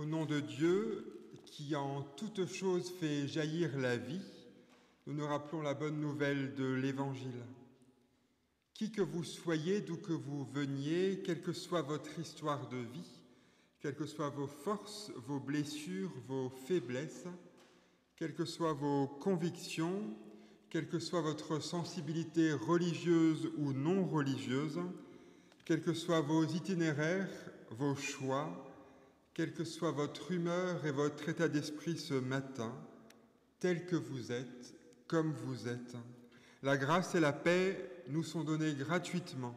Au nom de Dieu, qui en toute chose fait jaillir la vie, nous nous rappelons la bonne nouvelle de l'Évangile. Qui que vous soyez, d'où que vous veniez, quelle que soit votre histoire de vie, quelles que soient vos forces, vos blessures, vos faiblesses, quelles que soient vos convictions, quelle que soit votre sensibilité religieuse ou non religieuse, quels que soient vos itinéraires, vos choix, quelle que soit votre humeur et votre état d'esprit ce matin, tel que vous êtes, comme vous êtes, la grâce et la paix nous sont données gratuitement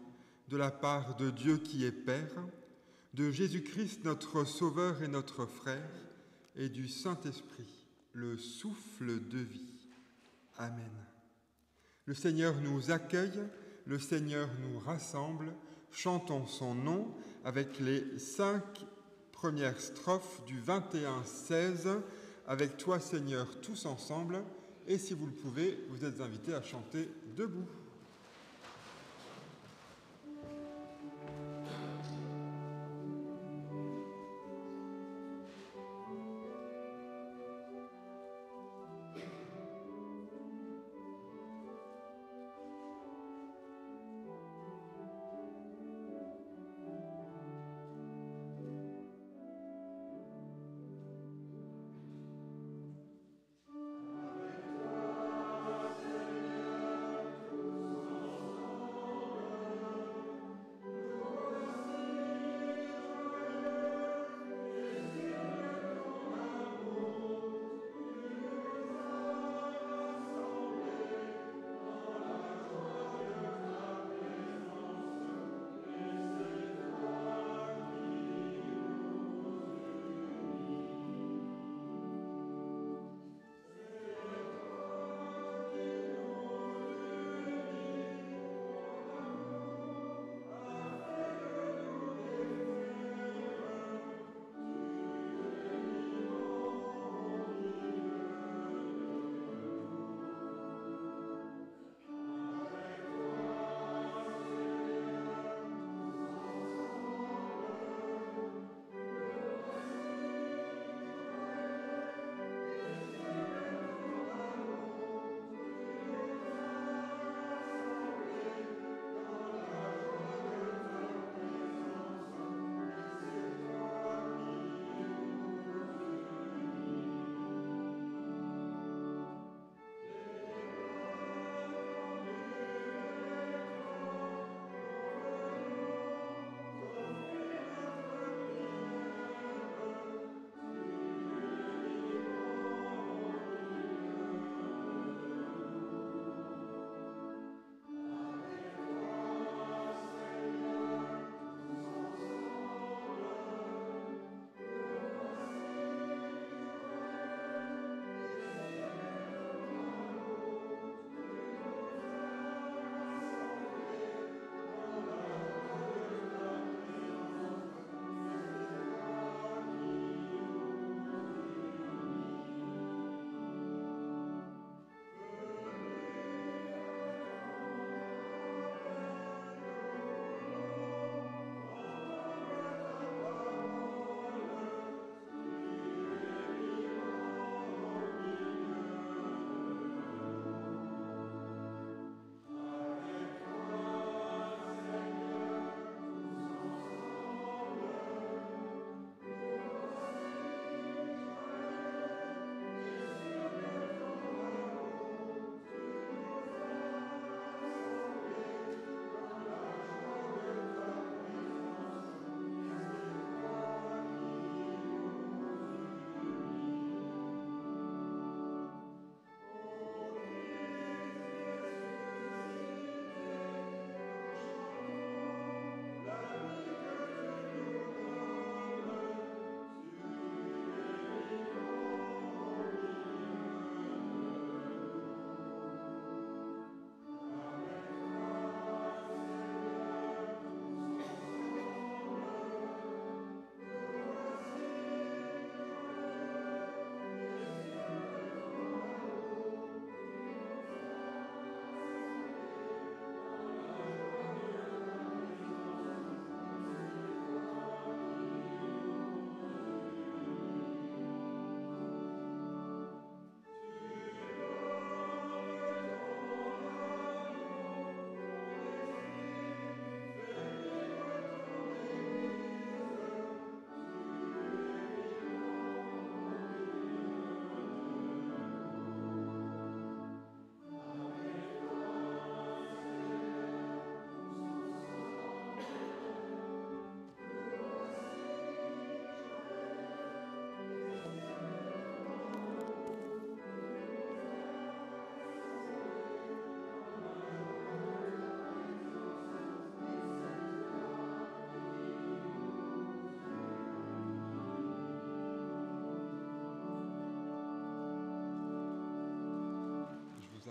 de la part de Dieu qui est Père, de Jésus-Christ notre Sauveur et notre Frère, et du Saint-Esprit, le souffle de vie. Amen. Le Seigneur nous accueille, le Seigneur nous rassemble, chantons son nom avec les 5 premières strophes du 21-16, avec toi Seigneur tous ensemble, et si vous le pouvez, vous êtes invités à chanter debout.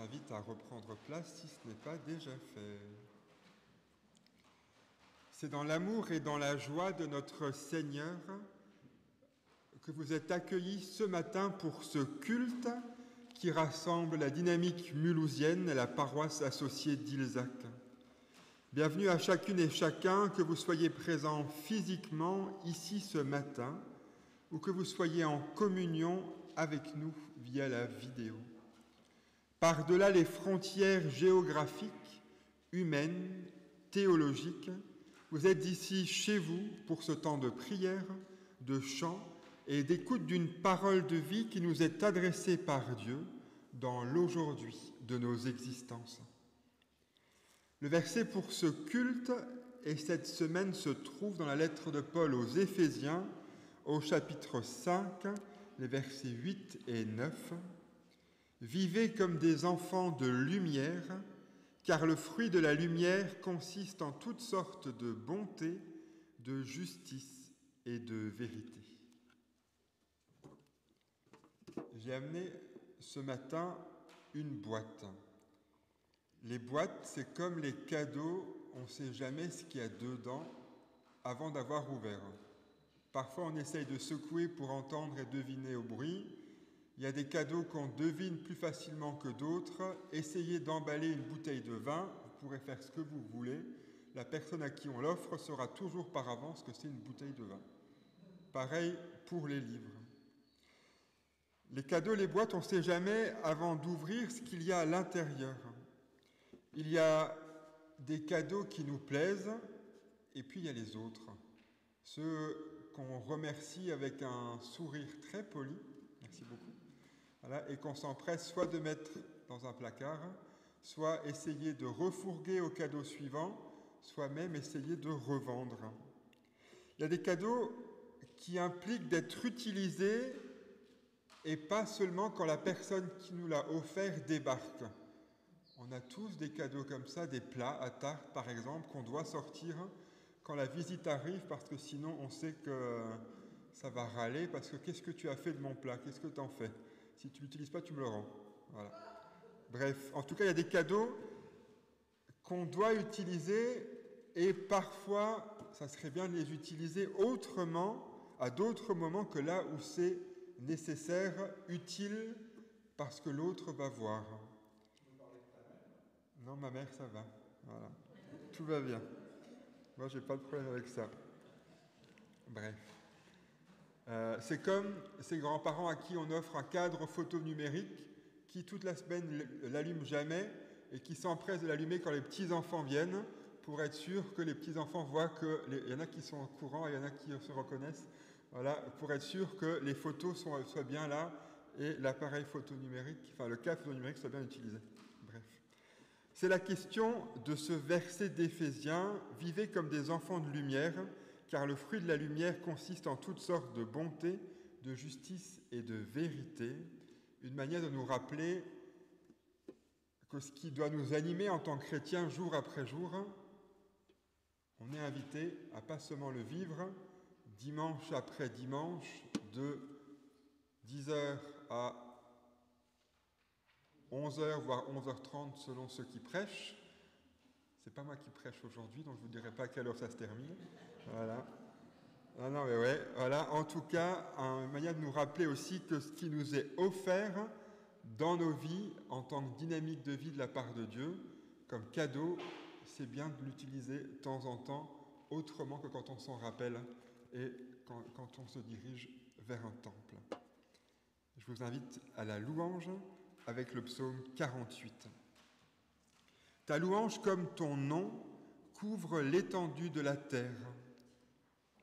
invite à reprendre place si ce n'est pas déjà fait. C'est dans l'amour et dans la joie de notre Seigneur que vous êtes accueillis ce matin pour ce culte qui rassemble la dynamique mulhousienne et la paroisse associée d'Ilzac. Bienvenue à chacune et chacun, que vous soyez présents physiquement ici ce matin ou que vous soyez en communion avec nous via la vidéo. Par-delà les frontières géographiques, humaines, théologiques, vous êtes ici chez vous pour ce temps de prière, de chant et d'écoute d'une parole de vie qui nous est adressée par Dieu dans l'aujourd'hui de nos existences. Le verset pour ce culte et cette semaine se trouve dans la lettre de Paul aux Éphésiens, au chapitre 5, les versets 8 et 9. « Vivez comme des enfants de lumière, car le fruit de la lumière consiste en toutes sortes de bonté, de justice et de vérité. » J'ai amené ce matin une boîte. Les boîtes, c'est comme les cadeaux, on ne sait jamais ce qu'il y a dedans avant d'avoir ouvert. Parfois, on essaye de secouer pour entendre et deviner au bruit. Il y a des cadeaux qu'on devine plus facilement que d'autres. Essayez d'emballer une bouteille de vin, vous pourrez faire ce que vous voulez. La personne à qui on l'offre saura toujours par avance que c'est une bouteille de vin. Pareil pour les livres. Les cadeaux, les boîtes, on ne sait jamais avant d'ouvrir ce qu'il y a à l'intérieur. Il y a des cadeaux qui nous plaisent, et puis il y a les autres. Ceux qu'on remercie avec un sourire très poli, merci beaucoup, voilà, et qu'on s'empresse soit de mettre dans un placard, soit essayer de refourguer au cadeau suivant, soit même essayer de revendre. Il y a des cadeaux qui impliquent d'être utilisés et pas seulement quand la personne qui nous l'a offert débarque. On a tous des cadeaux comme ça, des plats à tarte par exemple, qu'on doit sortir quand la visite arrive, parce que sinon on sait que ça va râler, parce que qu'est-ce que tu as fait de mon plat? Qu'est-ce que tu en fais? Si tu ne l'utilises pas, tu me le rends. Voilà. Bref, en tout cas, il y a des cadeaux qu'on doit utiliser, et parfois, ça serait bien de les utiliser autrement, à d'autres moments que là où c'est nécessaire, utile, parce que l'autre va voir. Non, ma mère, ça va. Voilà. Tout va bien. Moi, j'ai pas de problème avec ça. Bref. C'est comme ces grands-parents à qui on offre un cadre photo numérique qui, toute la semaine, l'allument jamais et qui s'empressent de l'allumer quand les petits-enfants viennent pour être sûr que les petits-enfants voient qu'il y en a qui sont au courant et il y en a qui se reconnaissent. Voilà, pour être sûr que les photos soient bien là et l'appareil photo numérique, enfin le cadre photo numérique soit bien utilisé. Bref. C'est la question de ce verset d'Éphésiens, « Vivez comme des enfants de lumière, car le fruit de la lumière consiste en toutes sortes de bonté, de justice et de vérité. » Une manière de nous rappeler que ce qui doit nous animer en tant que chrétiens jour après jour, on est invité à pas seulement le vivre, dimanche après dimanche, de 10h à 11h, voire 11h30 selon ceux qui prêchent. C'est pas moi qui prêche aujourd'hui, donc je ne vous dirai pas à quelle heure ça se termine. Voilà. Non, mais ouais, voilà. En tout cas, une manière de nous rappeler aussi que ce qui nous est offert dans nos vies, en tant que dynamique de vie de la part de Dieu, comme cadeau, c'est bien de l'utiliser de temps en temps, autrement que quand on s'en rappelle et quand on se dirige vers un temple. Je vous invite à la louange avec le psaume 48. Ta louange comme ton nom couvre l'étendue de la terre.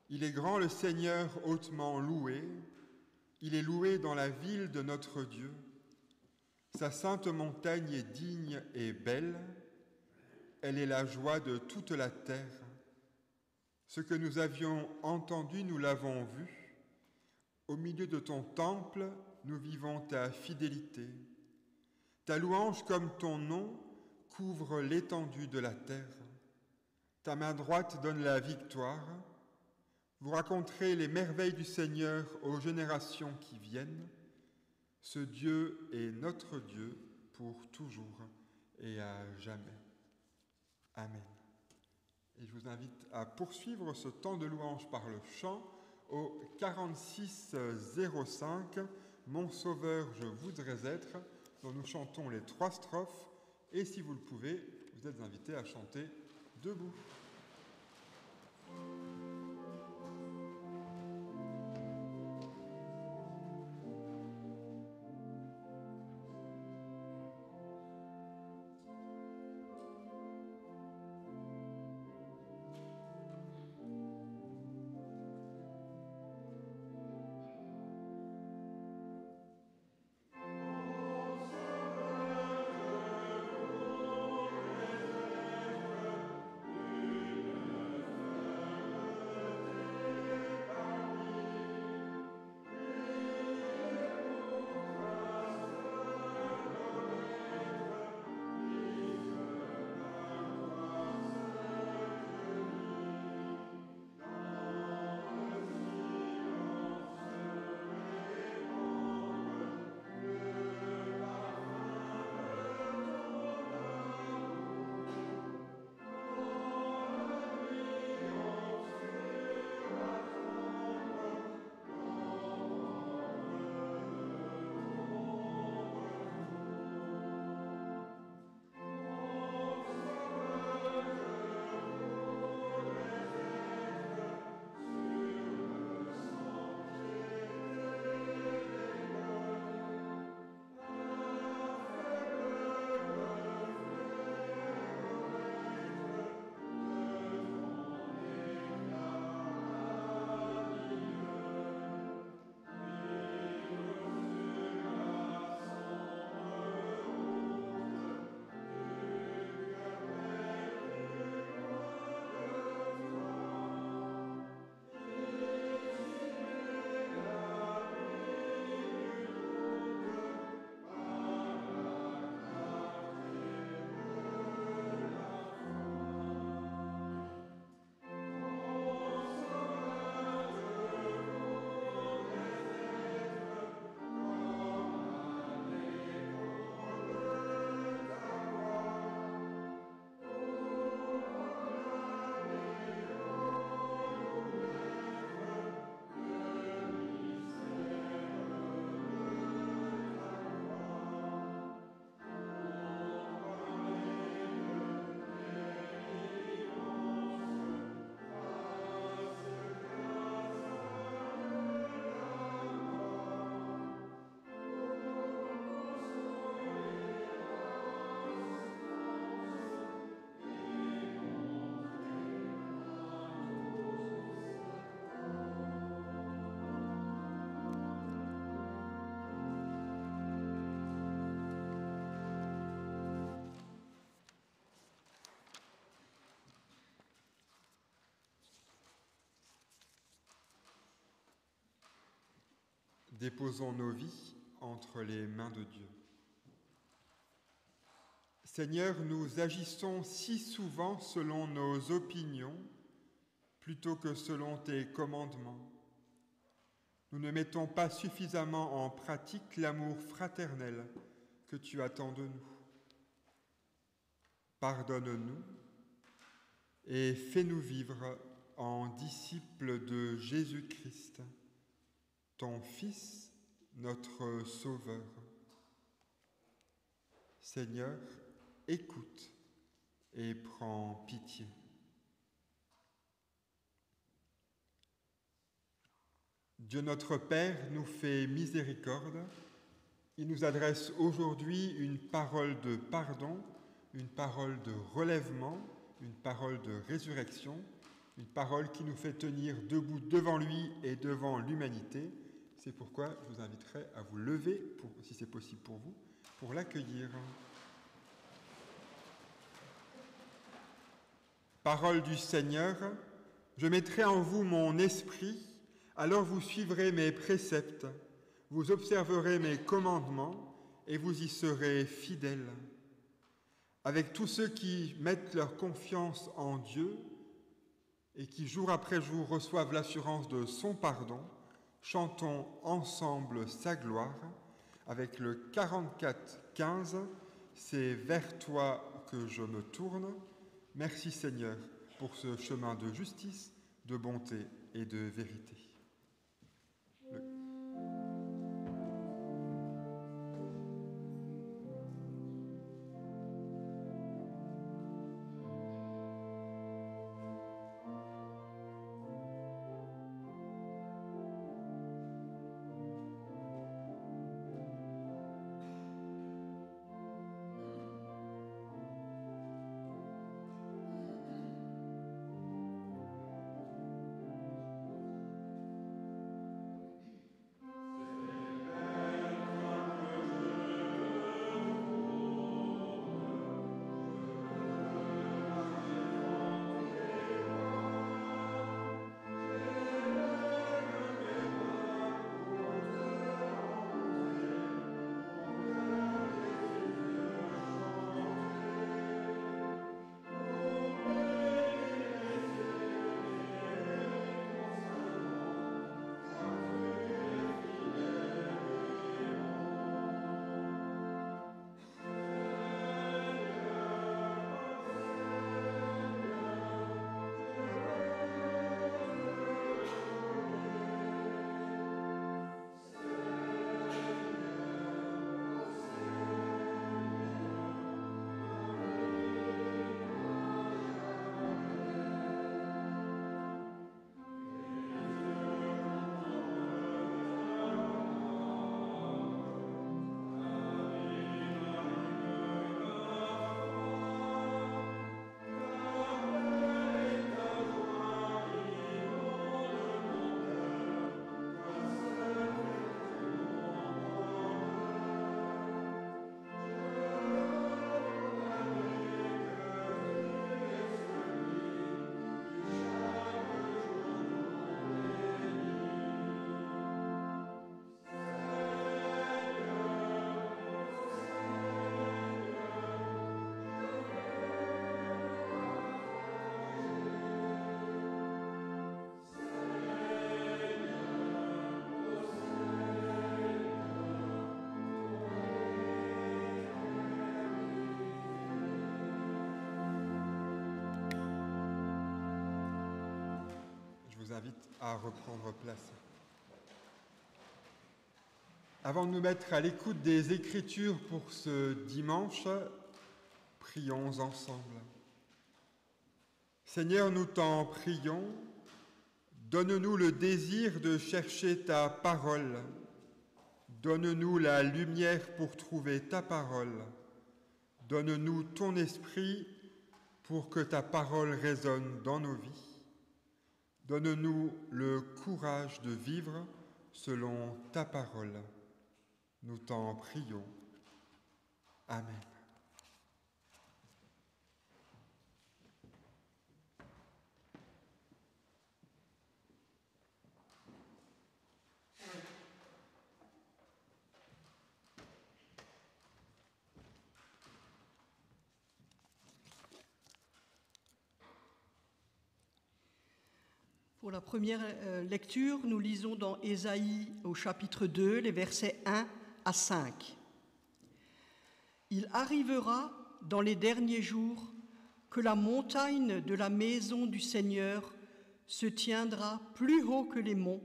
Il est grand le Seigneur hautement loué, il est loué dans la ville de notre Dieu. Sa sainte montagne est digne et belle, elle est la joie de toute la terre. Ce que nous avions entendu, nous l'avons vu. Au milieu de ton temple, nous vivons ta fidélité. Ta louange comme ton nom couvre l'étendue de la terre. Ta main droite donne la victoire. Vous raconterez les merveilles du Seigneur aux générations qui viennent. Ce Dieu est notre Dieu pour toujours et à jamais. Amen. Et je vous invite à poursuivre ce temps de louange par le chant au 4605, « Mon Sauveur, je voudrais être », dont nous chantons les 3 strophes. Et si vous le pouvez, vous êtes invités à chanter debout. Déposons nos vies entre les mains de Dieu. Seigneur, nous agissons si souvent selon nos opinions plutôt que selon tes commandements. Nous ne mettons pas suffisamment en pratique l'amour fraternel que tu attends de nous. Pardonne-nous et fais-nous vivre en disciples de Jésus-Christ, ton Fils, notre Sauveur. Seigneur, écoute et prends pitié. Dieu notre Père nous fait miséricorde. Il nous adresse aujourd'hui une parole de pardon, une parole de relèvement, une parole de résurrection, une parole qui nous fait tenir debout devant lui et devant l'humanité. C'est pourquoi je vous inviterai à vous lever, si c'est possible pour vous, pour l'accueillir. Parole du Seigneur, je mettrai en vous mon esprit, alors vous suivrez mes préceptes, vous observerez mes commandements et vous y serez fidèles. Avec tous ceux qui mettent leur confiance en Dieu et qui jour après jour reçoivent l'assurance de son pardon, chantons ensemble sa gloire avec le 44-15 c'est vers toi que je me tourne. Merci Seigneur pour ce chemin de justice, de bonté et de vérité. Je vous invite à reprendre place. Avant de nous mettre à l'écoute des Écritures pour ce dimanche, prions ensemble. Seigneur, nous t'en prions, donne-nous le désir de chercher ta parole, donne-nous la lumière pour trouver ta parole, donne-nous ton esprit pour que ta parole résonne dans nos vies. Donne-nous le courage de vivre selon ta parole. Nous t'en prions. Amen. Pour la première lecture, nous lisons dans Ésaïe au chapitre 2, les versets 1 à 5. « Il arrivera dans les derniers jours que la montagne de la maison du Seigneur se tiendra plus haut que les monts,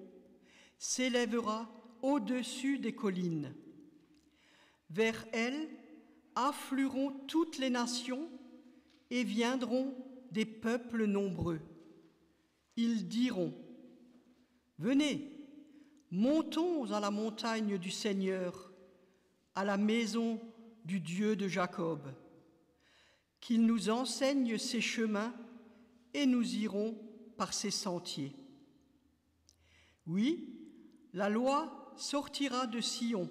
s'élèvera au-dessus des collines. Vers elle afflueront toutes les nations et viendront des peuples nombreux. Ils diront, « Venez, montons à la montagne du Seigneur, à la maison du Dieu de Jacob, qu'il nous enseigne ses chemins et nous irons par ses sentiers. Oui, la loi sortira de Sion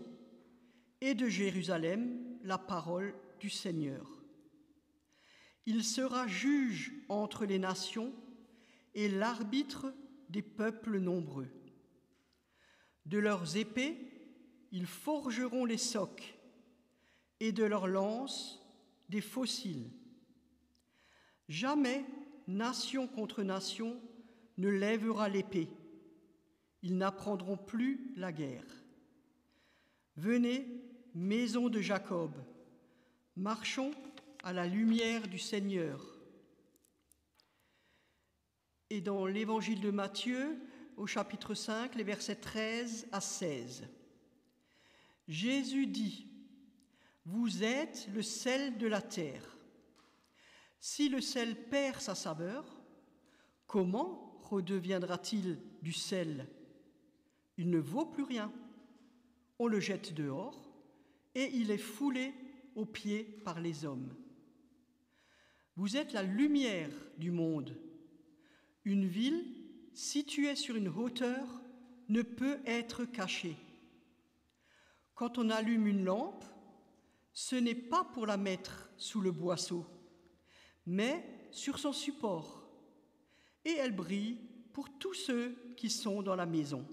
et de Jérusalem la parole du Seigneur. Il sera juge entre les nations et l'arbitre des peuples nombreux. De leurs épées, ils forgeront les socs, et de leurs lances, des fossiles. Jamais nation contre nation ne lèvera l'épée. Ils n'apprendront plus la guerre. Venez, maison de Jacob, Marchons à la lumière du Seigneur. Et dans l'évangile de Matthieu, au chapitre 5, les versets 13 à 16. Jésus dit : « Vous êtes le sel de la terre. Si le sel perd sa saveur, comment redeviendra-t-il du sel ? Il ne vaut plus rien. On le jette dehors et il est foulé aux pieds par les hommes. Vous êtes la lumière du monde. Une ville située sur une hauteur ne peut être cachée. Quand on allume une lampe, ce n'est pas pour la mettre sous le boisseau, mais sur son support, et elle brille pour tous ceux qui sont dans la maison.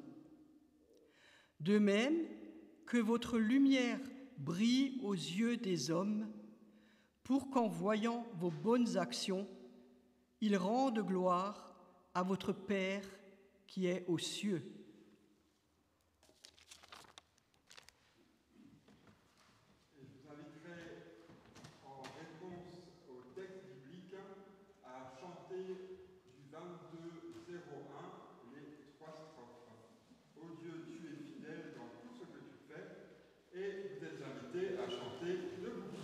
De même que votre lumière brille aux yeux des hommes, pour qu'en voyant vos bonnes actions, ils rendent gloire à votre Père qui est aux cieux. » Et je vous inviterai, en réponse au texte biblique, à chanter du 22-01 les 3 strophes. Ô Dieu, tu es fidèle dans tout ce que tu fais, et vous êtes invités à chanter debout.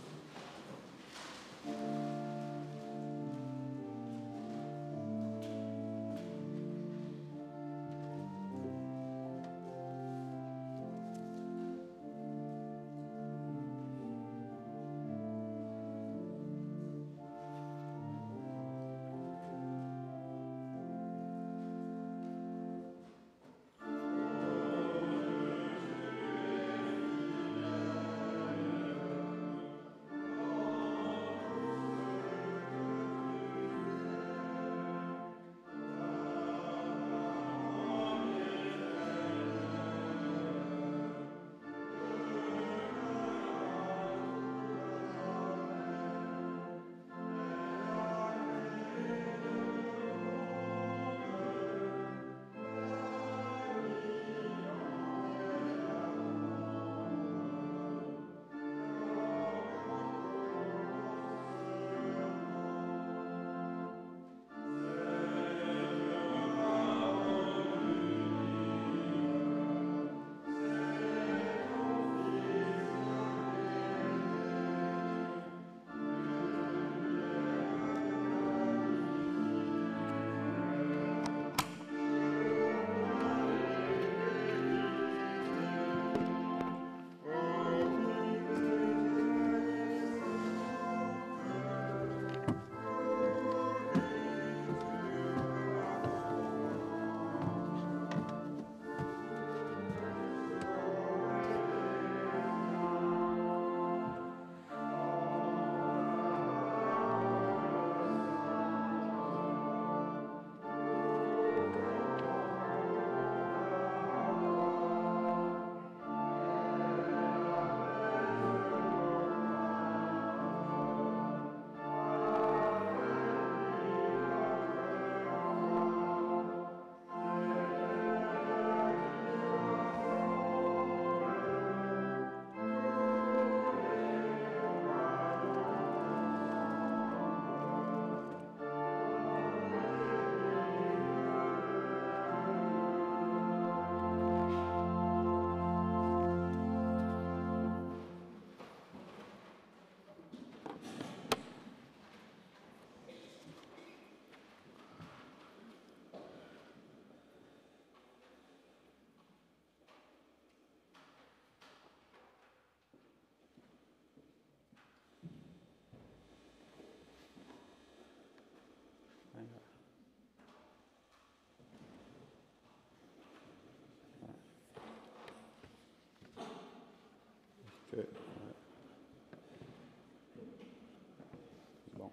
Bon,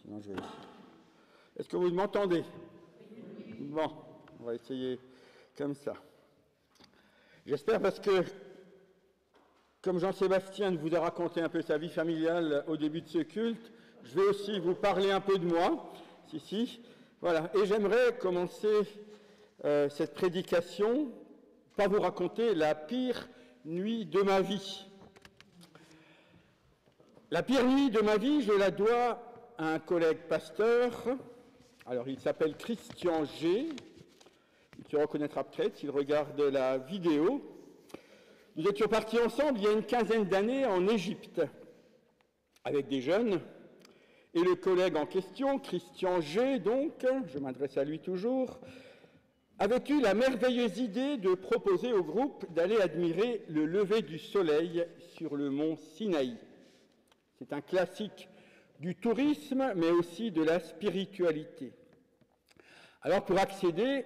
sinon je vais... Est-ce que vous m'entendez? Bon, on va essayer comme ça. J'espère, parce que, comme Jean-Sébastien vous a raconté un peu sa vie familiale au début de ce culte, je vais aussi vous parler un peu de moi. Voilà. Et j'aimerais commencer cette prédication par vous raconter la pire nuit de ma vie. La pire nuit de ma vie, je la dois à un collègue pasteur. Alors, il s'appelle Christian G. Il se reconnaîtra peut-être s'il regarde la vidéo. Nous étions partis ensemble il y a une quinzaine d'années en Égypte avec des jeunes. Et le collègue en question, Christian G, donc, je m'adresse à lui toujours, avait eu la merveilleuse idée de proposer au groupe d'aller admirer le lever du soleil sur le mont Sinaï. C'est un classique du tourisme, mais aussi de la spiritualité. Alors, pour accéder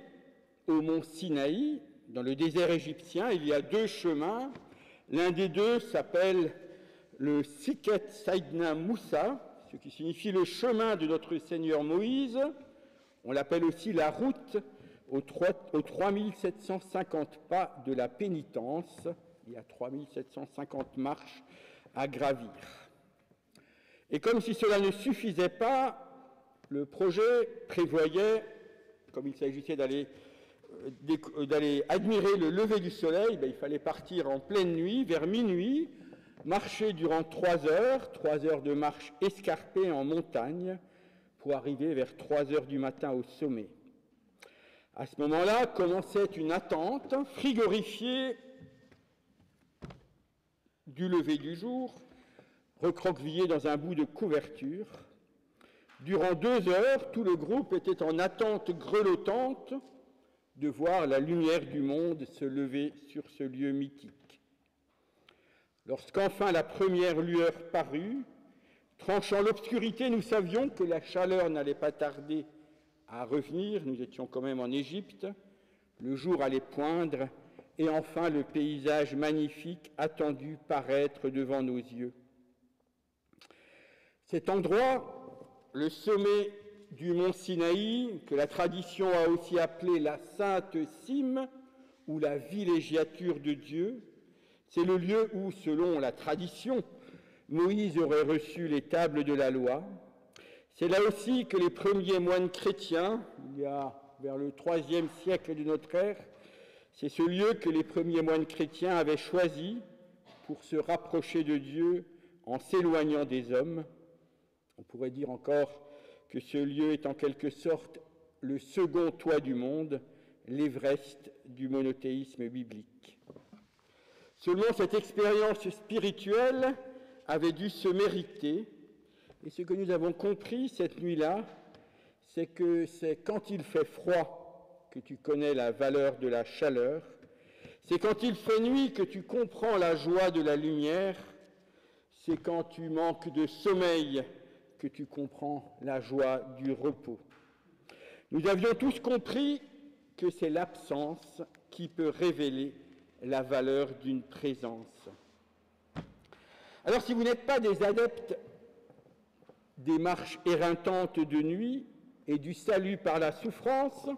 au mont Sinaï, dans le désert égyptien, il y a deux chemins. L'un des deux s'appelle le Siket Saïdna Moussa, ce qui signifie le chemin de notre Seigneur Moïse. On l'appelle aussi la route aux 3750 pas de la pénitence. Il y a 3750 marches à gravir. Et comme si cela ne suffisait pas, le projet prévoyait, comme il s'agissait d'aller admirer le lever du soleil, il fallait partir en pleine nuit, vers minuit, marcher durant 3 heures de marche escarpée en montagne, pour arriver vers 3 heures du matin au sommet. À ce moment-là, commençait une attente frigorifiée du lever du jour, recroquevillé dans un bout de couverture. Durant 2 heures, tout le groupe était en attente grelottante de voir la lumière du monde se lever sur ce lieu mythique. Lorsqu'enfin la première lueur parut, tranchant l'obscurité, nous savions que la chaleur n'allait pas tarder à revenir. Nous étions quand même en Égypte. Le jour allait poindre et enfin le paysage magnifique attendu paraître devant nos yeux. Cet endroit, le sommet du mont Sinaï, que la tradition a aussi appelé la Sainte Cime ou la villégiature de Dieu, c'est le lieu où, selon la tradition, Moïse aurait reçu les tables de la loi. C'est là aussi que les premiers moines chrétiens, il y a vers le IIIe siècle de notre ère, c'est ce lieu que les premiers moines chrétiens avaient choisi pour se rapprocher de Dieu en s'éloignant des hommes. On pourrait dire encore que ce lieu est en quelque sorte le second toit du monde, l'Everest du monothéisme biblique. Seulement, cette expérience spirituelle avait dû se mériter, et ce que nous avons compris cette nuit-là, c'est que c'est quand il fait froid que tu connais la valeur de la chaleur, c'est quand il fait nuit que tu comprends la joie de la lumière, c'est quand tu manques de sommeil que tu comprends la joie du repos. Nous avions tous compris que c'est l'absence qui peut révéler la valeur d'une présence. Alors, si vous n'êtes pas des adeptes des marches éreintantes de nuit et du salut par la souffrance,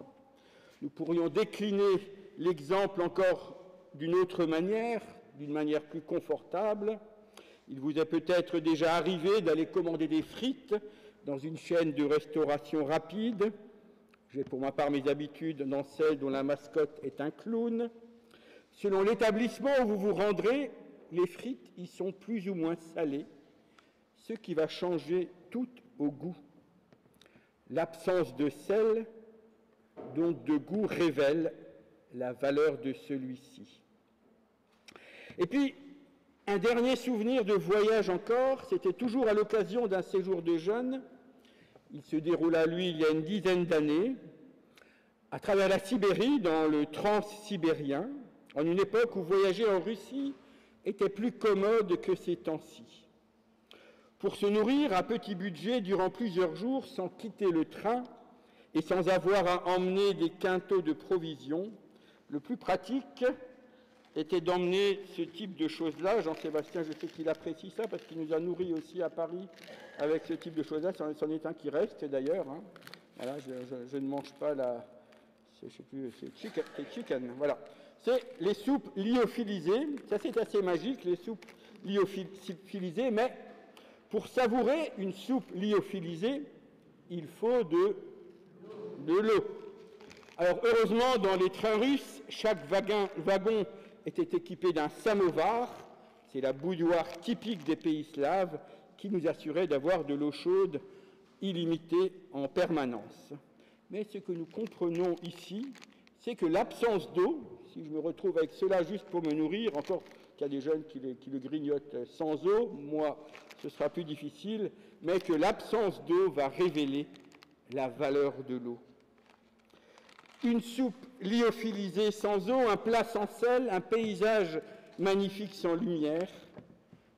nous pourrions décliner l'exemple encore d'une autre manière, d'une manière plus confortable. Il vous est peut-être déjà arrivé d'aller commander des frites dans une chaîne de restauration rapide. J'ai pour ma part mes habitudes dans celle dont la mascotte est un clown. Selon l'établissement où vous vous rendrez, les frites y sont plus ou moins salées, ce qui va changer tout au goût. L'absence de sel, donc de goût, révèle la valeur de celui-ci. Et puis, un dernier souvenir de voyage encore, c'était toujours à l'occasion d'un séjour de jeûne. Il se déroula, lui, il y a une dizaine d'années, à travers la Sibérie, dans le transsibérien, en une époque où voyager en Russie était plus commode que ces temps-ci. Pour se nourrir à petit budget durant plusieurs jours, sans quitter le train et sans avoir à emmener des quintaux de provisions, le plus pratique était d'emmener ce type de choses-là. Jean-Sébastien, je sais qu'il apprécie ça parce qu'il nous a nourris aussi à Paris avec ce type de choses-là. C'en est un qui reste d'ailleurs. Hein. Voilà, je ne mange pas la... Je sais plus, c'est chicken. Voilà. C'est les soupes lyophilisées. Ça, c'est assez magique, les soupes lyophilisées. Mais pour savourer une soupe lyophilisée, il faut de l'eau. Alors, heureusement, dans les trains russes, chaque wagon était équipé d'un samovar, c'est la bouilloire typique des pays slaves, qui nous assurait d'avoir de l'eau chaude illimitée en permanence. Mais ce que nous comprenons ici, c'est que l'absence d'eau, si je me retrouve avec cela juste pour me nourrir, encore qu'il y a des jeunes qui le grignotent sans eau, moi ce sera plus difficile, mais que l'absence d'eau va révéler la valeur de l'eau. Une soupe lyophilisée sans eau, un plat sans sel, un paysage magnifique sans lumière.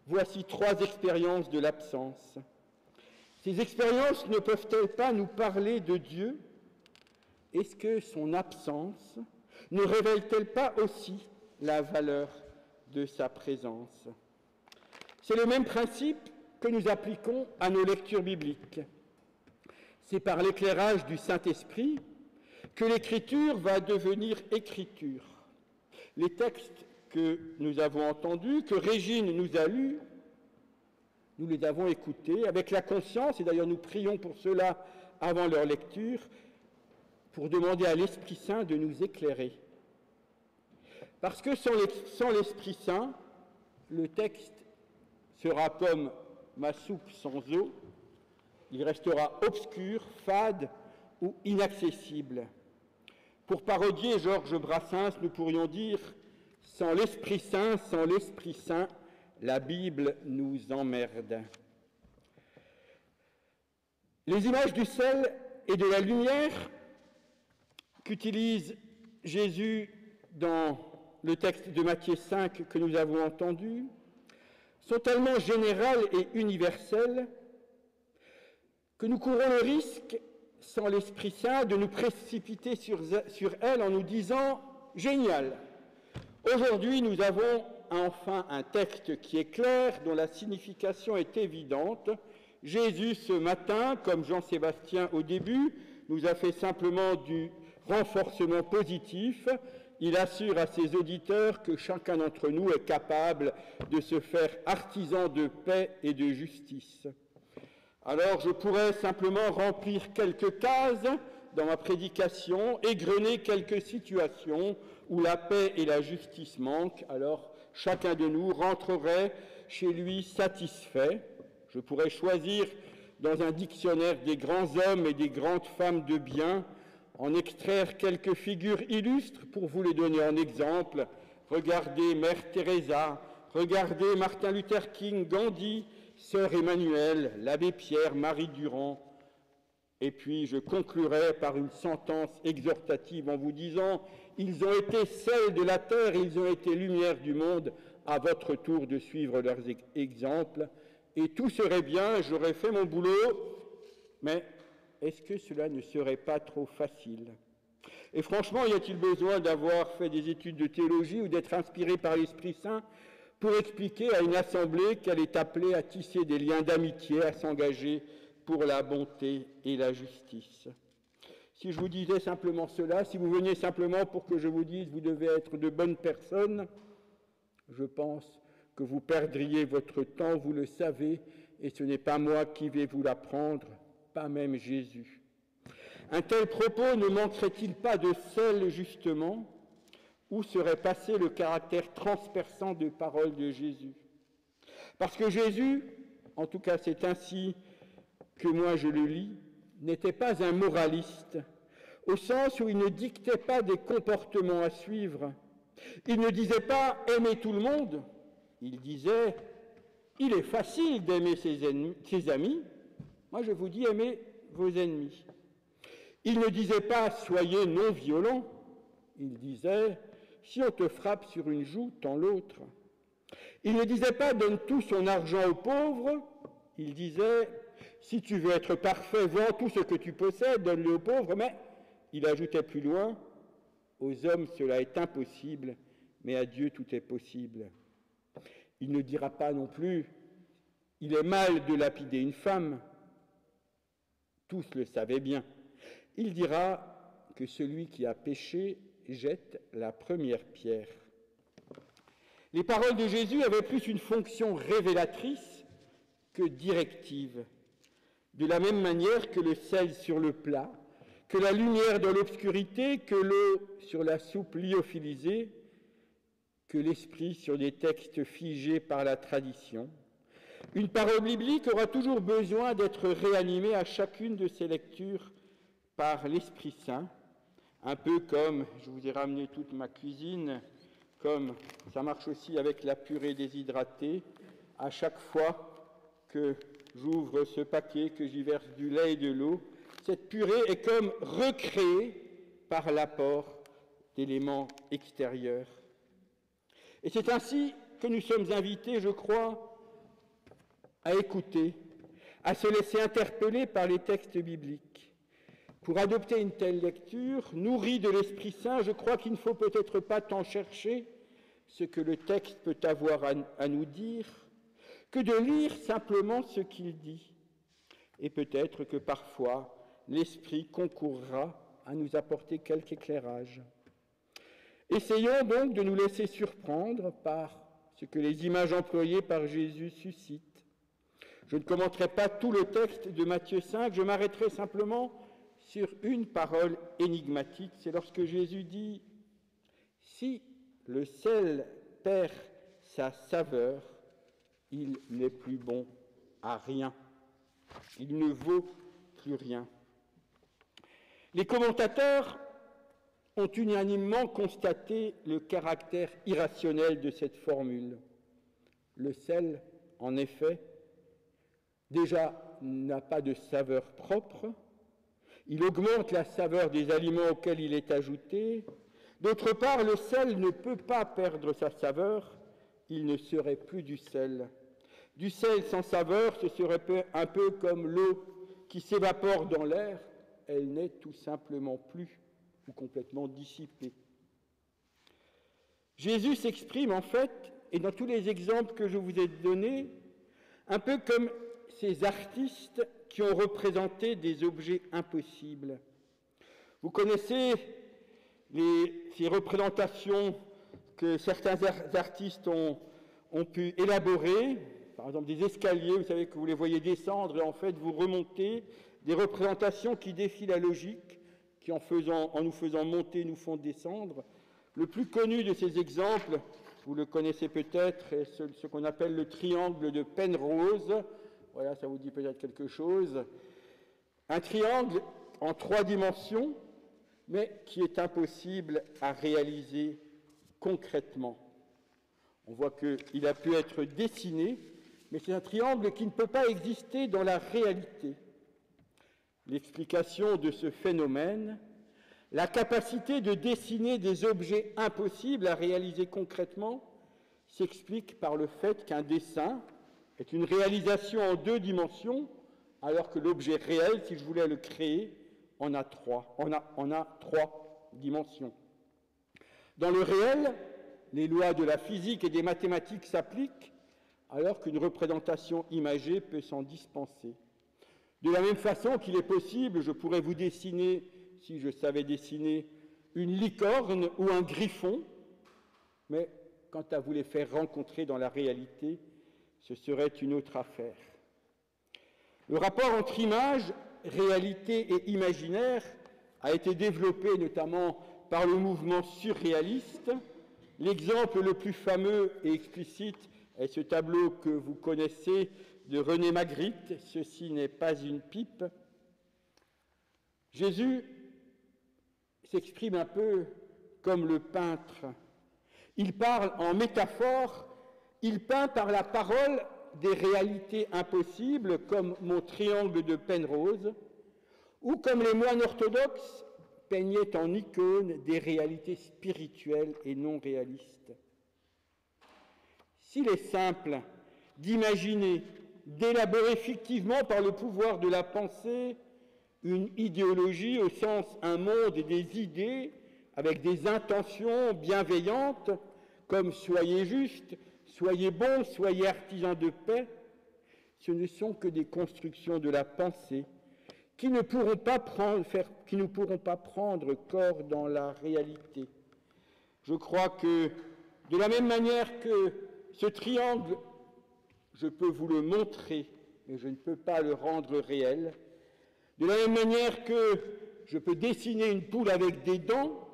Voici 3 expériences de l'absence. Ces expériences ne peuvent-elles pas nous parler de Dieu? Est-ce que son absence ne révèle-t-elle pas aussi la valeur de sa présence? C'est le même principe que nous appliquons à nos lectures bibliques. C'est par l'éclairage du Saint-Esprit que l'écriture va devenir écriture. Les textes que nous avons entendus, que Régine nous a lus, nous les avons écoutés avec la conscience, et d'ailleurs nous prions pour cela avant leur lecture, pour demander à l'Esprit Saint de nous éclairer. Parce que sans l'Esprit Saint, le texte sera comme ma soupe sans eau, il restera obscur, fade ou inaccessible. Pour parodier Georges Brassens, nous pourrions dire « Sans l'Esprit Saint, la Bible nous emmerde ». Les images du sel et de la lumière qu'utilise Jésus dans le texte de Matthieu 5 que nous avons entendu sont tellement générales et universelles que nous courons le risque, sans l'Esprit Saint, de nous précipiter sur elles en nous disant « Génial ! Aujourd'hui, nous avons enfin un texte qui est clair, dont la signification est évidente. Jésus, ce matin, comme Jean-Sébastien au début, nous a fait simplement du renforcement positif. Il assure à ses auditeurs que chacun d'entre nous est capable de se faire artisan de paix et de justice. Alors je pourrais simplement remplir quelques cases dans ma prédication, égrener quelques situations où la paix et la justice manquent. Alors chacun de nous rentrerait chez lui satisfait. Je pourrais choisir dans un dictionnaire des grands hommes et des grandes femmes de bien, en extraire quelques figures illustres pour vous les donner en exemple. Regardez Mère Teresa, regardez Martin Luther King, Gandhi, Sœur Emmanuelle, l'abbé Pierre, Marie Durand. Et puis je conclurai par une sentence exhortative en vous disant « Ils ont été sel de la terre, ils ont été lumière du monde, à votre tour de suivre leurs exemples. Et tout serait bien, j'aurais fait mon boulot, mais est-ce que cela ne serait pas trop facile? Et franchement, y a-t-il besoin d'avoir fait des études de théologie ou d'être inspiré par l'Esprit Saint pour expliquer à une assemblée qu'elle est appelée à tisser des liens d'amitié, à s'engager pour la bonté et la justice? Si je vous disais simplement cela, si vous veniez simplement pour que je vous dise « vous devez être de bonnes personnes », je pense que vous perdriez votre temps, vous le savez, et ce n'est pas moi qui vais vous l'apprendre, pas même Jésus. Un tel propos ne manquerait-il pas de sel, justement? Où serait passé le caractère transperçant des paroles de Jésus? Parce que Jésus, en tout cas c'est ainsi que moi je le lis, n'était pas un moraliste, au sens où il ne dictait pas des comportements à suivre. Il ne disait pas « aimez tout le monde », il disait « il est facile d'aimer ses amis, moi je vous dis aimez vos ennemis ». Il ne disait pas « soyez non violents », il disait « si on te frappe sur une joue, tends l'autre ». Il ne disait pas « donne tout son argent aux pauvres », il disait « si tu veux être parfait, vends tout ce que tu possèdes, donne-le aux pauvres », mais il ajoutait plus loin « aux hommes cela est impossible, mais à Dieu tout est possible ». Il ne dira pas non plus « il est mal de lapider une femme », tous le savaient bien. Il dira que celui qui a péché jette la première pierre. Les paroles de Jésus avaient plus une fonction révélatrice que directive, de la même manière que le sel sur le plat, que la lumière dans l'obscurité, que l'eau sur la soupe lyophilisée, que l'esprit sur des textes figés par la tradition. Une parole biblique aura toujours besoin d'être réanimée à chacune de ses lectures par l'Esprit Saint, un peu comme, je vous ai ramené toute ma cuisine, comme ça marche aussi avec la purée déshydratée, à chaque fois que j'ouvre ce paquet, que j'y verse du lait et de l'eau, cette purée est comme recréée par l'apport d'éléments extérieurs. Et c'est ainsi que nous sommes invités, je crois, à écouter, à se laisser interpeller par les textes bibliques. Pour adopter une telle lecture, nourrie de l'Esprit Saint, je crois qu'il ne faut peut-être pas tant chercher ce que le texte peut avoir à nous dire, que de lire simplement ce qu'il dit. Et peut-être que parfois, l'Esprit concourra à nous apporter quelque éclairage. Essayons donc de nous laisser surprendre par ce que les images employées par Jésus suscitent. Je ne commenterai pas tout le texte de Matthieu 5, je m'arrêterai simplement sur une parole énigmatique. C'est lorsque Jésus dit « Si le sel perd sa saveur, il n'est plus bon à rien. Il ne vaut plus rien. » Les commentateurs ont unanimement constaté le caractère irrationnel de cette formule. Le sel, en effet, déjà n'a pas de saveur propre, il augmente la saveur des aliments auxquels il est ajouté. D'autre part, le sel ne peut pas perdre sa saveur, il ne serait plus du sel. Du sel sans saveur, ce serait un peu comme l'eau qui s'évapore dans l'air, elle n'est tout simplement plus ou complètement dissipée. Jésus s'exprime en fait, et dans tous les exemples que je vous ai donnés, un peu comme ces artistes qui ont représenté des objets impossibles. Vous connaissez ces représentations que certains artistes ont pu élaborer, par exemple des escaliers, vous savez que vous les voyez descendre et en fait vous remontez, des représentations qui défient la logique, qui en nous faisant monter nous font descendre. Le plus connu de ces exemples, vous le connaissez peut-être, est ce qu'on appelle le triangle de Penrose. Voilà, ça vous dit peut-être quelque chose. Un triangle en 3 dimensions, mais qui est impossible à réaliser concrètement. On voit qu'il a pu être dessiné, mais c'est un triangle qui ne peut pas exister dans la réalité. L'explication de ce phénomène, la capacité de dessiner des objets impossibles à réaliser concrètement, s'explique par le fait qu'un dessin est une réalisation en 2 dimensions, alors que l'objet réel, si je voulais le créer, en a 3 dimensions. Dans le réel, les lois de la physique et des mathématiques s'appliquent, alors qu'une représentation imagée peut s'en dispenser. De la même façon qu'il est possible, je pourrais vous dessiner, si je savais dessiner, une licorne ou un griffon, mais quant à vous les faire rencontrer dans la réalité, ce serait une autre affaire. Le rapport entre image, réalité et imaginaire a été développé notamment par le mouvement surréaliste. L'exemple le plus fameux et explicite est ce tableau que vous connaissez de René Magritte, « Ceci n'est pas une pipe ». Jésus s'exprime un peu comme le peintre. Il parle en métaphore, il peint par la parole des réalités impossibles, comme mon triangle de Penrose, ou comme les moines orthodoxes peignaient en icône des réalités spirituelles et non réalistes. S'il est simple d'imaginer, d'élaborer fictivement par le pouvoir de la pensée une idéologie au sens un monde des idées avec des intentions bienveillantes comme « soyez justes », « soyez bons »,« soyez artisans de paix », ce ne sont que des constructions de la pensée qui ne pourront pas prendre corps dans la réalité. Je crois que, de la même manière que ce triangle, je peux vous le montrer, mais je ne peux pas le rendre réel, de la même manière que je peux dessiner une poule avec des dents,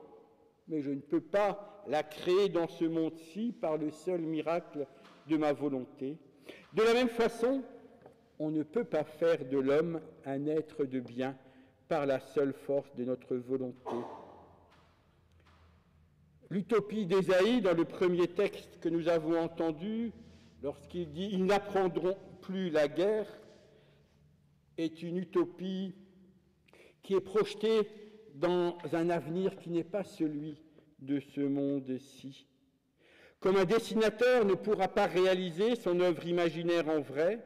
mais je ne peux pas la créer dans ce monde-ci par le seul miracle de ma volonté. De la même façon, on ne peut pas faire de l'homme un être de bien par la seule force de notre volonté. L'utopie d'Ésaïe, dans le premier texte que nous avons entendu, lorsqu'il dit « Ils n'apprendront plus la guerre », est une utopie qui est projetée dans un avenir qui n'est pas celui de ce monde-ci. Comme un dessinateur ne pourra pas réaliser son œuvre imaginaire en vrai,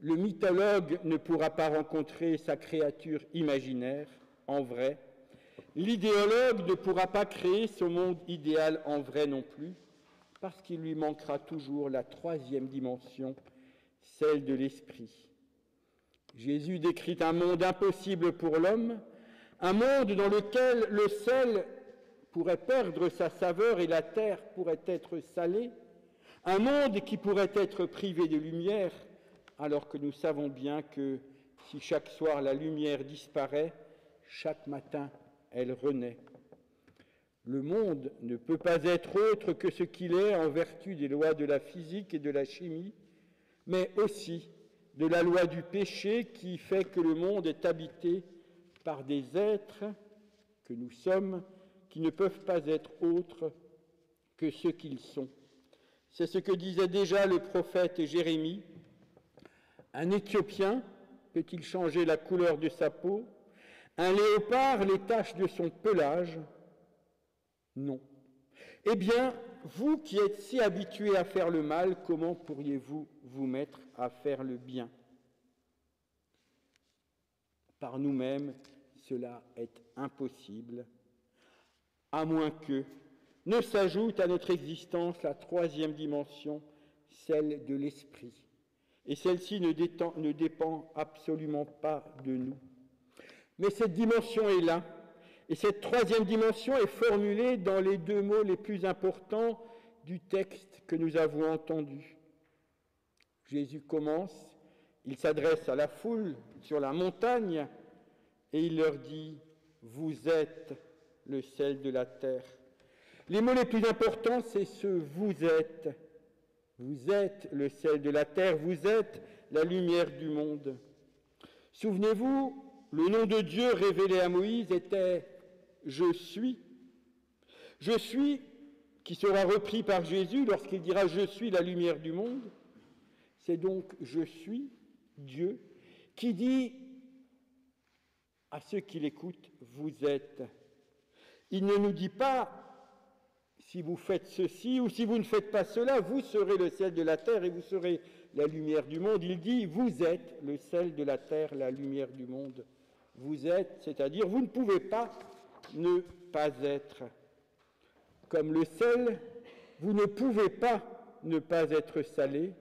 le mythologue ne pourra pas rencontrer sa créature imaginaire en vrai, l'idéologue ne pourra pas créer son monde idéal en vrai non plus, parce qu'il lui manquera toujours la troisième dimension, celle de l'esprit. Jésus décrit un monde impossible pour l'homme, un monde dans lequel le sel pourrait perdre sa saveur et la terre pourrait être salée, un monde qui pourrait être privé de lumière, alors que nous savons bien que si chaque soir la lumière disparaît, chaque matin elle renaît. Le monde ne peut pas être autre que ce qu'il est en vertu des lois de la physique et de la chimie, mais aussi de la loi du péché qui fait que le monde est habité par des êtres que nous sommes, qui ne peuvent pas être autres que ce qu'ils sont. C'est ce que disait déjà le prophète Jérémie. Un Éthiopien peut-il changer la couleur de sa peau? Un léopard les taches de son pelage? Non. Eh bien, vous qui êtes si habitués à faire le mal, comment pourriez-vous vous mettre à faire le bien? Par nous-mêmes, cela est impossible, à moins que ne s'ajoute à notre existence la troisième dimension, celle de l'esprit. Et celle-ci ne dépend absolument pas de nous. Mais cette dimension est là, et cette troisième dimension est formulée dans les deux mots les plus importants du texte que nous avons entendu. Jésus commence, il s'adresse à la foule sur la montagne, et il leur dit « Vous êtes le sel de la terre ». Les mots les plus importants, c'est ce « vous êtes ». Vous êtes le sel de la terre, vous êtes la lumière du monde. Souvenez-vous, le nom de Dieu révélé à Moïse était « Je suis ». « Je suis » qui sera repris par Jésus lorsqu'il dira « Je suis la lumière du monde ». C'est donc « Je suis » Dieu qui dit à ceux qui l'écoutent « Vous êtes ». Il ne nous dit pas si vous faites ceci ou si vous ne faites pas cela, vous serez le sel de la terre et vous serez la lumière du monde. Il dit, vous êtes le sel de la terre, la lumière du monde. Vous êtes, c'est-à-dire, vous ne pouvez pas ne pas être. Comme le sel, vous ne pouvez pas ne pas être salé.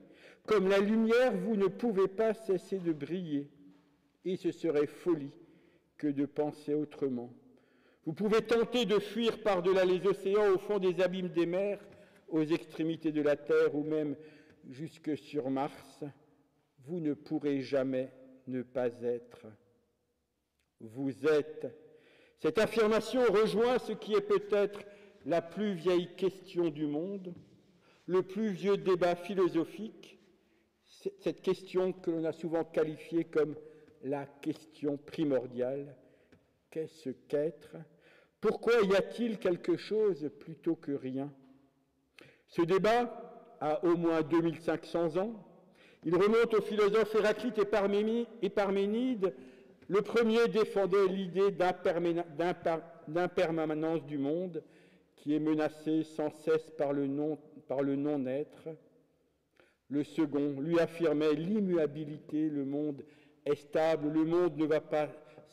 Comme la lumière, vous ne pouvez pas cesser de briller. Et ce serait folie que de penser autrement. Vous pouvez tenter de fuir par-delà les océans, au fond des abîmes des mers, aux extrémités de la terre ou même jusque sur Mars. Vous ne pourrez jamais ne pas être. Vous êtes. Cette affirmation rejoint ce qui est peut-être la plus vieille question du monde, le plus vieux débat philosophique, cette question que l'on a souvent qualifiée comme la question primordiale. Qu'est-ce qu'être? Pourquoi y a-t-il quelque chose plutôt que rien? Ce débat a au moins 2500 ans. Il remonte aux philosophes Héraclite et Parménide. Le premier défendait l'idée d'impermanence du monde qui est menacé sans cesse par le non-être. Le second lui affirmait l'immuabilité, le monde est stable, le monde ne va pas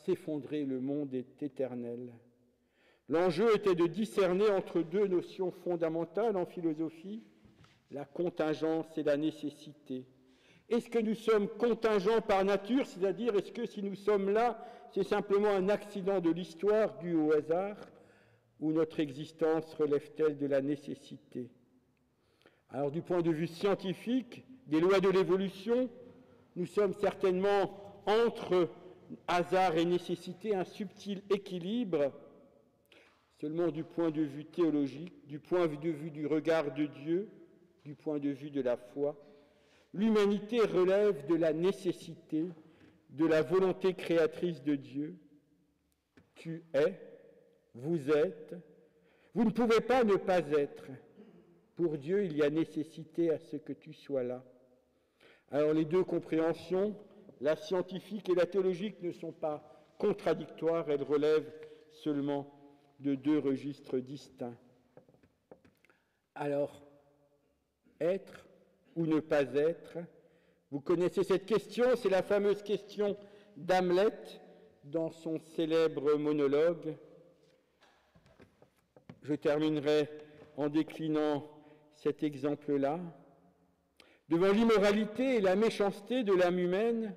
s'effondrer, le monde est éternel. L'enjeu était de discerner entre deux notions fondamentales en philosophie, la contingence et la nécessité. Est-ce que nous sommes contingents par nature, c'est-à-dire est-ce que si nous sommes là, c'est simplement un accident de l'histoire dû au hasard, ou notre existence relève-t-elle de la nécessité? Alors du point de vue scientifique, des lois de l'évolution, nous sommes certainement entre hasard et nécessité, un subtil équilibre. Seulement du point de vue théologique, du point de vue du regard de Dieu, du point de vue de la foi, L'humanité relève de la nécessité, de la volonté créatrice de Dieu. Tu es, vous êtes, vous ne pouvez pas ne pas être. Pour Dieu, il y a nécessité à ce que tu sois là. Alors les deux compréhensions, la scientifique et la théologique, ne sont pas contradictoires, elles relèvent seulement de deux registres distincts. Alors, être ou ne pas être, vous connaissez cette question, c'est la fameuse question d'Hamlet dans son célèbre monologue. Je terminerai en déclinant cet exemple-là. Devant l'immoralité et la méchanceté de l'âme humaine,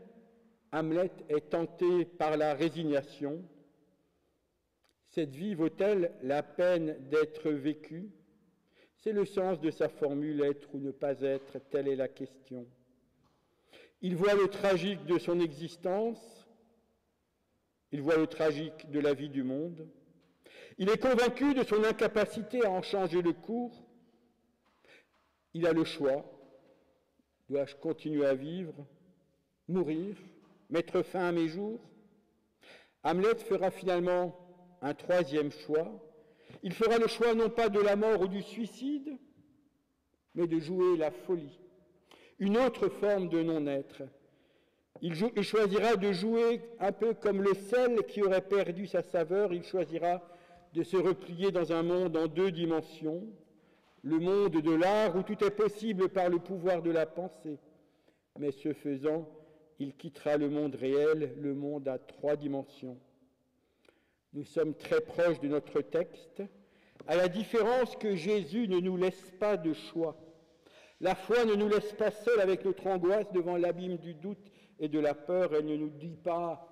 Hamlet est tenté par la résignation. Cette vie vaut-elle la peine d'être vécue? C'est le sens de sa formule « être ou ne pas être », telle est la question. Il voit le tragique de son existence, il voit le tragique de la vie du monde, il est convaincu de son incapacité à en changer le cours, il a le choix. Dois-je continuer à vivre, mourir, mettre fin à mes jours? Hamlet fera finalement un troisième choix. Il fera le choix non pas de la mort ou du suicide, mais de jouer la folie, une autre forme de non-être. Il choisira de jouer un peu comme le sel qui aurait perdu sa saveur. Il choisira de se replier dans un monde en deux dimensions, le monde de l'art où tout est possible par le pouvoir de la pensée. Mais ce faisant, il quittera le monde réel, le monde à trois dimensions. Nous sommes très proches de notre texte, à la différence que Jésus ne nous laisse pas de choix. La foi ne nous laisse pas seuls avec notre angoisse devant l'abîme du doute et de la peur. Elle ne nous dit pas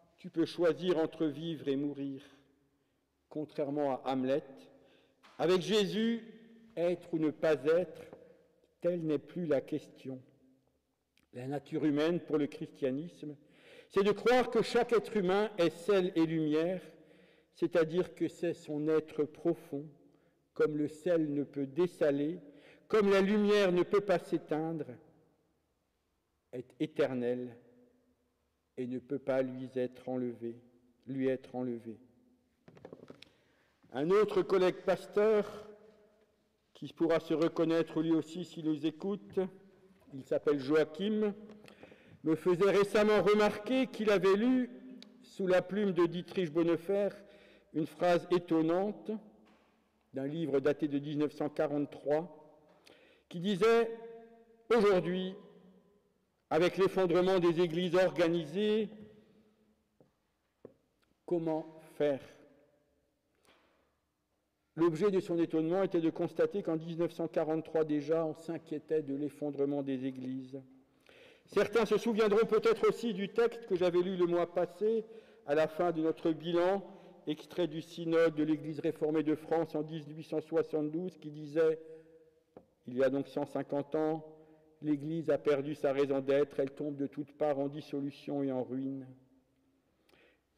« tu peux choisir entre vivre et mourir ». Contrairement à Hamlet, avec Jésus, être ou ne pas être, telle n'est plus la question. La nature humaine pour le christianisme, c'est de croire que chaque être humain est sel et lumière, c'est-à-dire que c'est son être profond, comme le sel ne peut dessaler, comme la lumière ne peut pas s'éteindre, est éternel et ne peut pas lui être enlevé. Un autre collègue pasteur, qui pourra se reconnaître lui aussi s'il nous écoute, il s'appelle Joachim, me faisait récemment remarquer qu'il avait lu, sous la plume de Dietrich Bonhoeffer, une phrase étonnante d'un livre daté de 1943, qui disait « Aujourd'hui, avec l'effondrement des églises organisées, comment faire ?» L'objet de son étonnement était de constater qu'en 1943 déjà, on s'inquiétait de l'effondrement des églises. Certains se souviendront peut-être aussi du texte que j'avais lu le mois passé, à la fin de notre bilan, extrait du synode de l'Église réformée de France en 1872, qui disait, il y a donc 150 ans, « L'Église a perdu sa raison d'être, elle tombe de toutes parts en dissolution et en ruine. »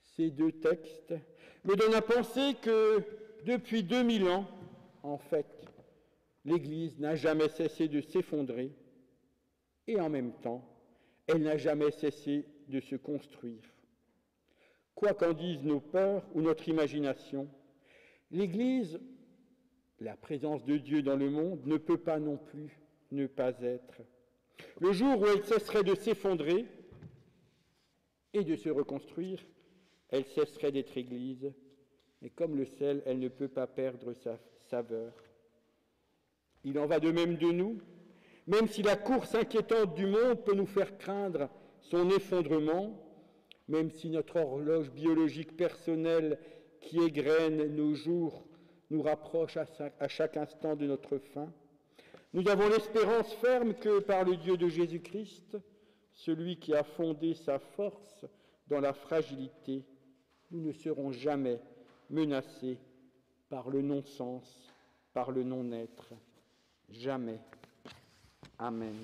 Ces deux textes me donnent à penser que depuis 2000 ans, en fait, l'Église n'a jamais cessé de s'effondrer et en même temps, elle n'a jamais cessé de se construire. Quoi qu'en disent nos peurs ou notre imagination, l'Église, la présence de Dieu dans le monde, ne peut pas non plus ne pas être. Le jour où elle cesserait de s'effondrer et de se reconstruire, elle cesserait d'être Église. Mais comme le sel, elle ne peut pas perdre sa saveur. Il en va de même de nous, même si la course inquiétante du monde peut nous faire craindre son effondrement, même si notre horloge biologique personnelle qui égrène nos jours nous rapproche à chaque instant de notre fin. Nous avons l'espérance ferme que par le Dieu de Jésus-Christ, celui qui a fondé sa force dans la fragilité, nous ne serons jamais menacés par le non-sens, par le non-être. Jamais. Amen.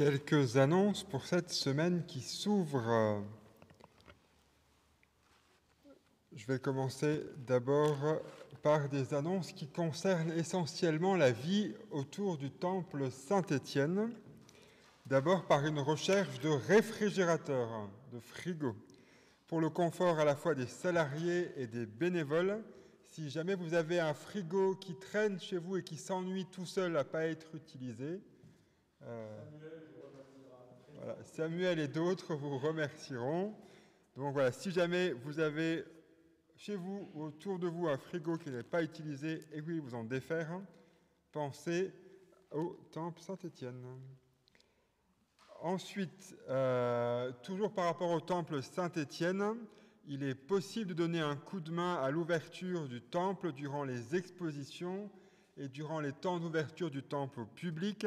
Quelques annonces pour cette semaine qui s'ouvre. Je vais commencer d'abord par des annonces qui concernent essentiellement la vie autour du temple Saint-Étienne. D'abord par une recherche de réfrigérateurs, de frigos, pour le confort à la fois des salariés et des bénévoles. Si jamais vous avez un frigo qui traîne chez vous et qui s'ennuie tout seul à ne pas être utilisé, Samuel et d'autres vous remercieront. Donc voilà, si jamais vous avez chez vous ou autour de vous un frigo qui n'est pas utilisé et que vous voulez vous en défaire, pensez au temple Saint-Étienne. Ensuite, toujours par rapport au temple Saint-Étienne, il est possible de donner un coup de main à l'ouverture du temple durant les expositions et durant les temps d'ouverture du temple au public.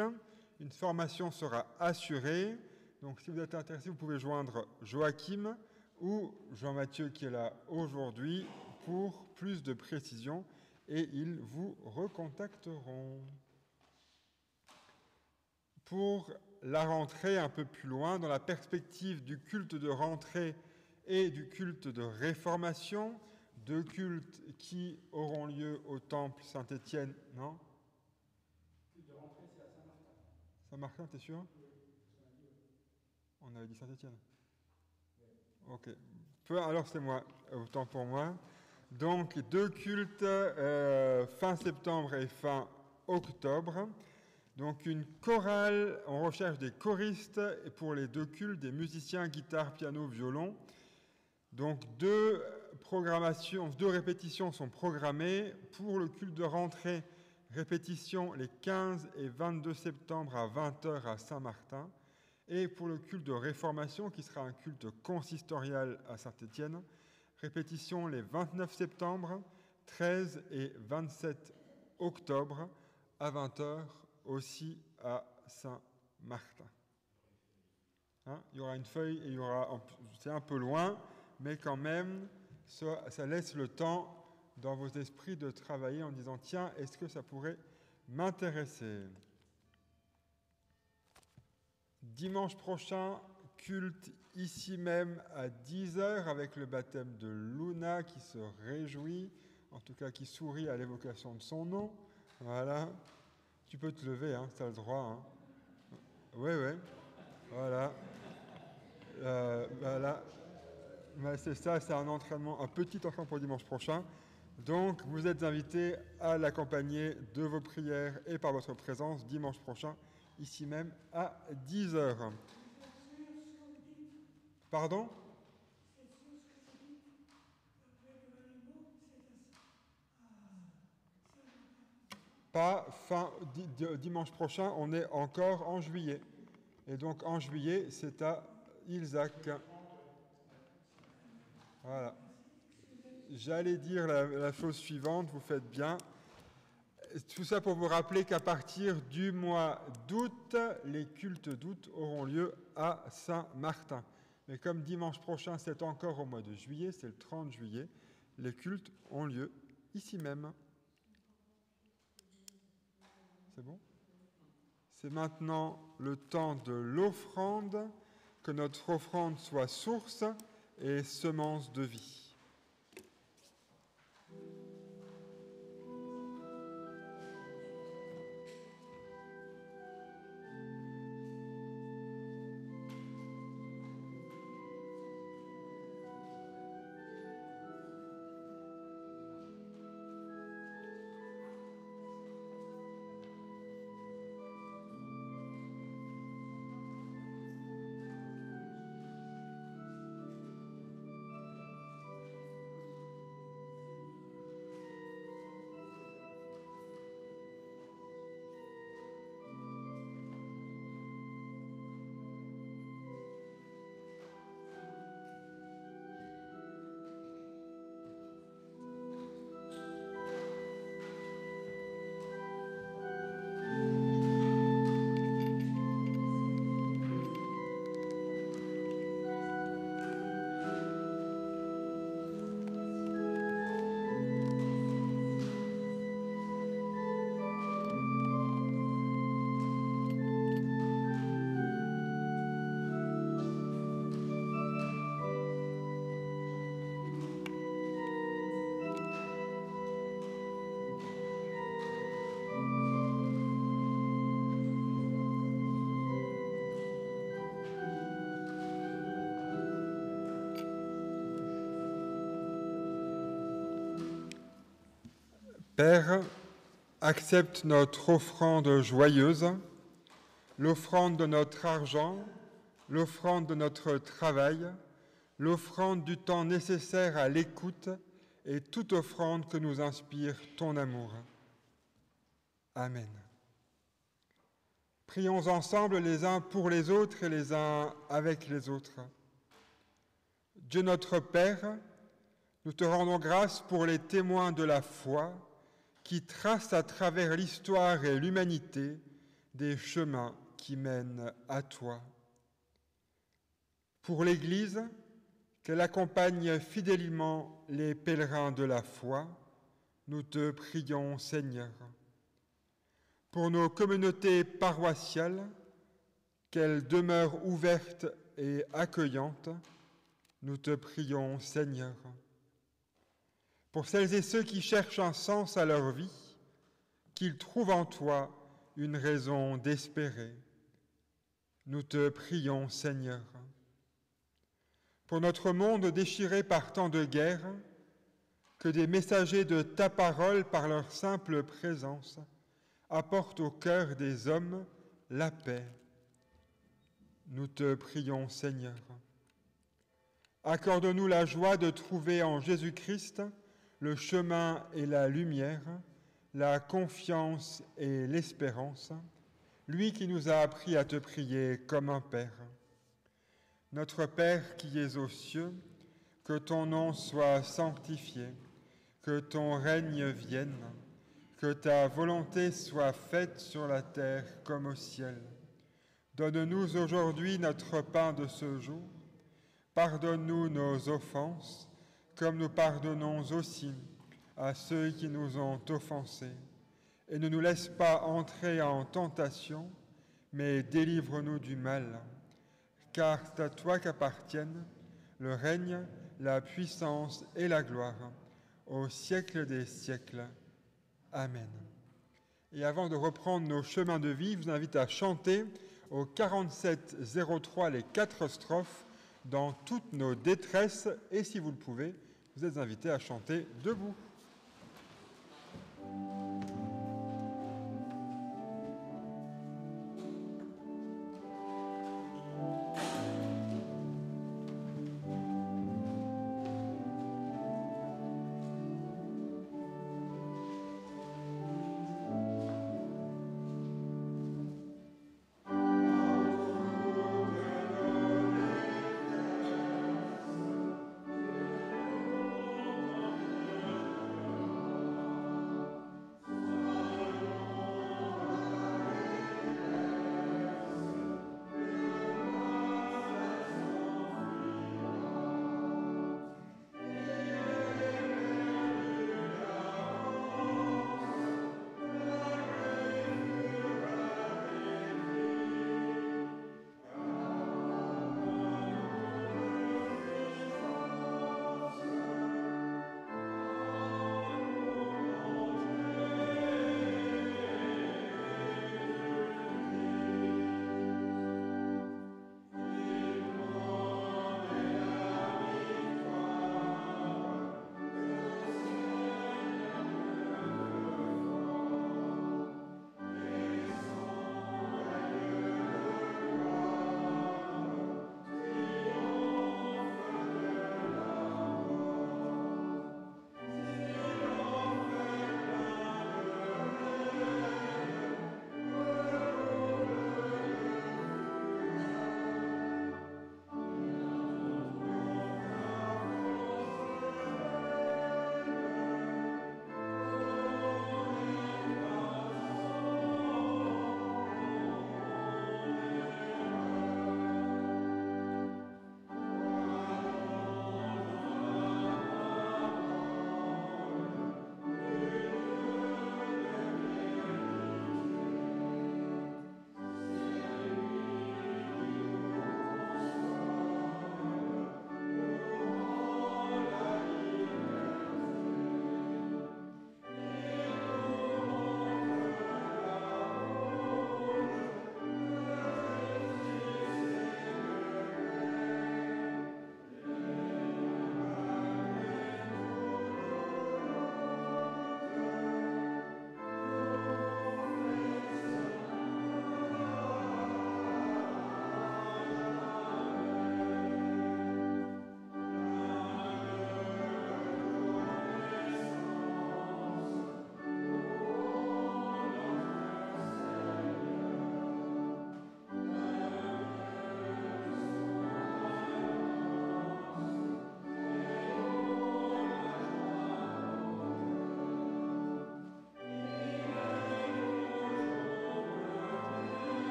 Une formation sera assurée. Donc si vous êtes intéressé, vous pouvez joindre Joachim ou Jean-Mathieu qui est là aujourd'hui pour plus de précisions et ils vous recontacteront. Pour la rentrée un peu plus loin, dans la perspective du culte de rentrée et du culte de réformation, deux cultes qui auront lieu au temple Saint-Étienne, non ? Le culte de rentrée, c'est à Saint-Martin. Saint-Martin, t'es sûr ? Oui. On avait dit Saint-Étienne ? Oui. Ok. Alors c'est moi, autant pour moi. Donc deux cultes fin septembre et fin octobre. Donc une chorale, on recherche des choristes et pour les deux cultes, des musiciens, guitare, piano, violon. Donc deux répétitions sont programmées. Pour le culte de rentrée, répétition les 15 et 22 septembre à 20h à Saint-Martin. Et pour le culte de réformation, qui sera un culte consistorial à Saint-Étienne, répétition les 29 septembre, 13 et 27 octobre à 20h aussi à Saint-Martin. Il y aura une feuille et c'est un peu loin, mais quand même, ça laisse le temps dans vos esprits de travailler en disant « Tiens, est-ce que ça pourrait m'intéresser ?» Dimanche prochain, culte ici même à 10h avec le baptême de Luna qui se réjouit, en tout cas qui sourit à l'évocation de son nom. Voilà. Tu peux te lever, tu as le droit. Oui. Voilà. Voilà. Mais c'est ça, c'est un entraînement, un petit entraînement pour dimanche prochain. Donc, vous êtes invités à l'accompagner de vos prières et par votre présence dimanche prochain, ici même à 10h. Pardon ? Pas fin dimanche prochain, on est encore en juillet. Et donc en juillet, c'est à Ilzac. Voilà. J'allais dire la chose suivante, vous faites bien. Tout ça pour vous rappeler qu'à partir du mois d'août, les cultes d'août auront lieu à Saint-Martin. Mais comme dimanche prochain, c'est encore au mois de juillet, c'est le 30 juillet, les cultes ont lieu ici même. C'est bon ? C'est maintenant le temps de l'offrande, que notre offrande soit source et semence de vie. Père, accepte notre offrande joyeuse, l'offrande de notre argent, l'offrande de notre travail, l'offrande du temps nécessaire à l'écoute et toute offrande que nous inspire ton amour. Amen. Prions ensemble les uns pour les autres et les uns avec les autres. Dieu notre Père, nous te rendons grâce pour les témoins de la foi qui tracent à travers l'histoire et l'humanité des chemins qui mènent à toi. Pour l'Église, qu'elle accompagne fidèlement les pèlerins de la foi, nous te prions, Seigneur. Pour nos communautés paroissiales, qu'elles demeurent ouvertes et accueillantes, nous te prions, Seigneur. Pour celles et ceux qui cherchent un sens à leur vie, qu'ils trouvent en toi une raison d'espérer, nous te prions, Seigneur. Pour notre monde déchiré par tant de guerres, que des messagers de ta parole, par leur simple présence, apportent au cœur des hommes la paix. Nous te prions, Seigneur. Accorde-nous la joie de trouver en Jésus-Christ le chemin et la lumière, la confiance et l'espérance, lui qui nous a appris à te prier comme un Père. Notre Père qui es aux cieux, que ton nom soit sanctifié, que ton règne vienne, que ta volonté soit faite sur la terre comme au ciel. Donne-nous aujourd'hui notre pain de ce jour. Pardonne-nous nos offenses, comme nous pardonnons aussi à ceux qui nous ont offensés. Et ne nous laisse pas entrer en tentation, mais délivre-nous du mal. Car c'est à toi qu'appartiennent le règne, la puissance et la gloire, au siècle des siècles. Amen. Et avant de reprendre nos chemins de vie, je vous invite à chanter au 4703 les 4 strophes dans toutes nos détresses. Et si vous le pouvez, vous êtes invités à chanter debout.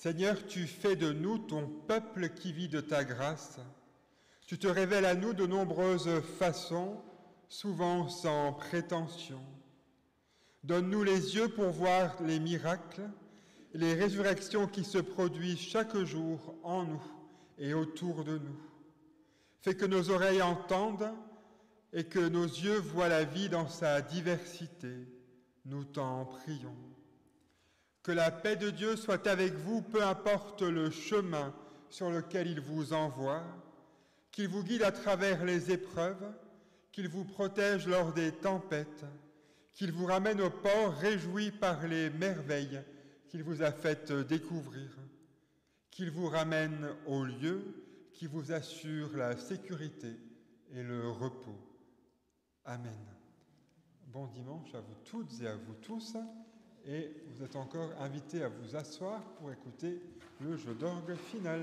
Seigneur, tu fais de nous ton peuple qui vit de ta grâce. Tu te révèles à nous de nombreuses façons, souvent sans prétention. Donne-nous les yeux pour voir les miracles, les résurrections qui se produisent chaque jour en nous et autour de nous. Fais que nos oreilles entendent et que nos yeux voient la vie dans sa diversité. Nous t'en prions. Que la paix de Dieu soit avec vous, peu importe le chemin sur lequel il vous envoie, qu'il vous guide à travers les épreuves, qu'il vous protège lors des tempêtes, qu'il vous ramène au port réjoui par les merveilles qu'il vous a faites découvrir, qu'il vous ramène au lieu qui vous assure la sécurité et le repos. Amen. Bon dimanche à vous toutes et à vous tous. Et vous êtes encore invités à vous asseoir pour écouter le jeu d'orgue final.